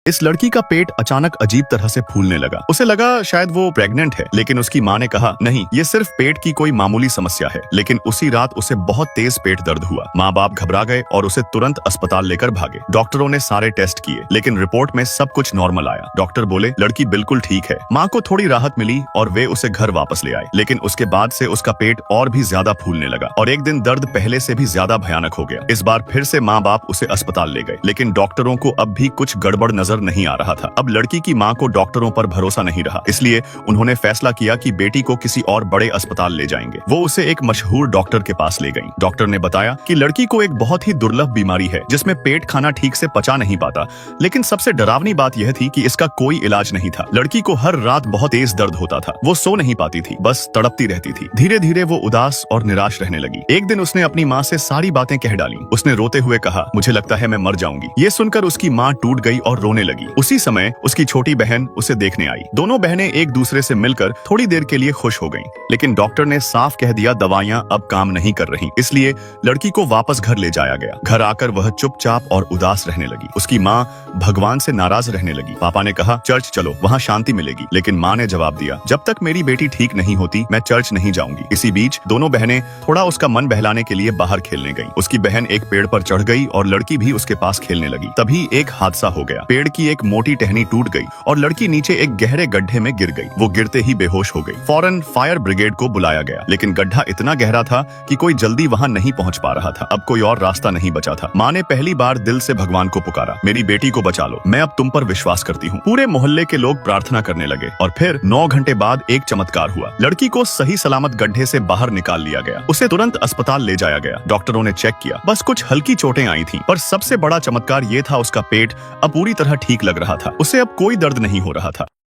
इस लड़की का पेट अचानक अजीब तरह से फूलने लगा। उसे लगा शायद वो प्रेग्नेंट है, लेकिन उसकी माँ ने कहा नहीं, ये सिर्फ पेट की कोई मामूली समस्या है। लेकिन उसी रात उसे बहुत तेज पेट दर्द हुआ। माँ बाप घबरा गए और उसे तुरंत अस्पताल लेकर भागे। डॉक्टरों ने सारे टेस्ट किए, लेकिन रिपोर्ट में सब कुछ नॉर्मल आया। डॉक्टर बोले लड़की बिल्कुल ठीक है। माँ को थोड़ी राहत मिली और वे उसे घर वापस ले आए, लेकिन उसके बाद से उसका पेट और भी ज्यादा फूलने लगा और एक दिन दर्द पहले से भी ज्यादा भयानक हो गया। इस बार फिर से माँ बाप उसे अस्पताल ले गए, लेकिन डॉक्टरों को अब भी कुछ गड़बड़ नजर नहीं आ रहा था। अब लड़की की माँ को डॉक्टरों पर भरोसा नहीं रहा, इसलिए उन्होंने फैसला किया कि बेटी को किसी और बड़े अस्पताल ले जाएंगे। वो उसे एक मशहूर डॉक्टर के पास ले गईं। डॉक्टर ने बताया कि लड़की को एक बहुत ही दुर्लभ बीमारी है, जिसमें पेट खाना ठीक से पचा नहीं पाता। लेकिन सबसे डरावनी बात यह थी कि इसका कोई इलाज नहीं था। लड़की को हर रात बहुत तेज दर्द होता था। वो सो नहीं पाती थी, बस तड़पती रहती थी। धीरे धीरे वो उदास और निराश रहने लगी। एक दिन उसने अपनी माँ से सारी बातें कह डाली। उसने रोते हुए कहा, मुझे लगता है मैं मर जाऊंगी। ये सुनकर उसकी माँ टूट गई और रोने लगी। उसी समय उसकी छोटी बहन उसे देखने आई। दोनों बहनें एक दूसरे से मिलकर थोड़ी देर के लिए खुश हो गईं। लेकिन डॉक्टर ने साफ कह दिया दवाइयां अब काम नहीं कर रही, इसलिए लड़की को वापस घर ले जाया गया। घर आकर वह चुपचाप और उदास रहने लगी। उसकी माँ भगवान से नाराज रहने लगी। पापा ने कहा चर्च चलो, वहाँ शांति मिलेगी। लेकिन माँ ने जवाब दिया, जब तक मेरी बेटी ठीक नहीं होती मैं चर्च नहीं जाऊंगी। इसी बीच दोनों बहनें थोड़ा उसका मन बहलाने के लिए बाहर खेलने गईं। उसकी बहन एक पेड़ पर चढ़ गई और लड़की भी उसके पास खेलने लगी। तभी एक हादसा हो गया। पेड़ की एक मोटी टहनी टूट गई और लड़की नीचे एक गहरे गड्ढे में गिर गई। वो गिरते ही बेहोश हो गई। फौरन फायर ब्रिगेड को बुलाया गया, लेकिन गड्ढा इतना गहरा था कि कोई जल्दी वहां नहीं पहुंच पा रहा था। अब कोई और रास्ता नहीं बचा था। माँ ने पहली बार दिल से भगवान को पुकारा, मेरी बेटी को बचा लो, मैं अब तुम पर विश्वास करती हूँ। पूरे मोहल्ले के लोग प्रार्थना करने लगे और फिर 9 घंटे बाद एक चमत्कार हुआ। लड़की को सही सलामत गड्ढे से बाहर निकाल लिया गया। उसे तुरंत अस्पताल ले जाया गया। डॉक्टरों ने चेक किया, बस कुछ हल्की चोटें आई थी, पर सबसे बड़ा चमत्कार ये था उसका पेट अब पूरी तरह ठीक लग रहा था। उसे अब कोई दर्द नहीं हो रहा था।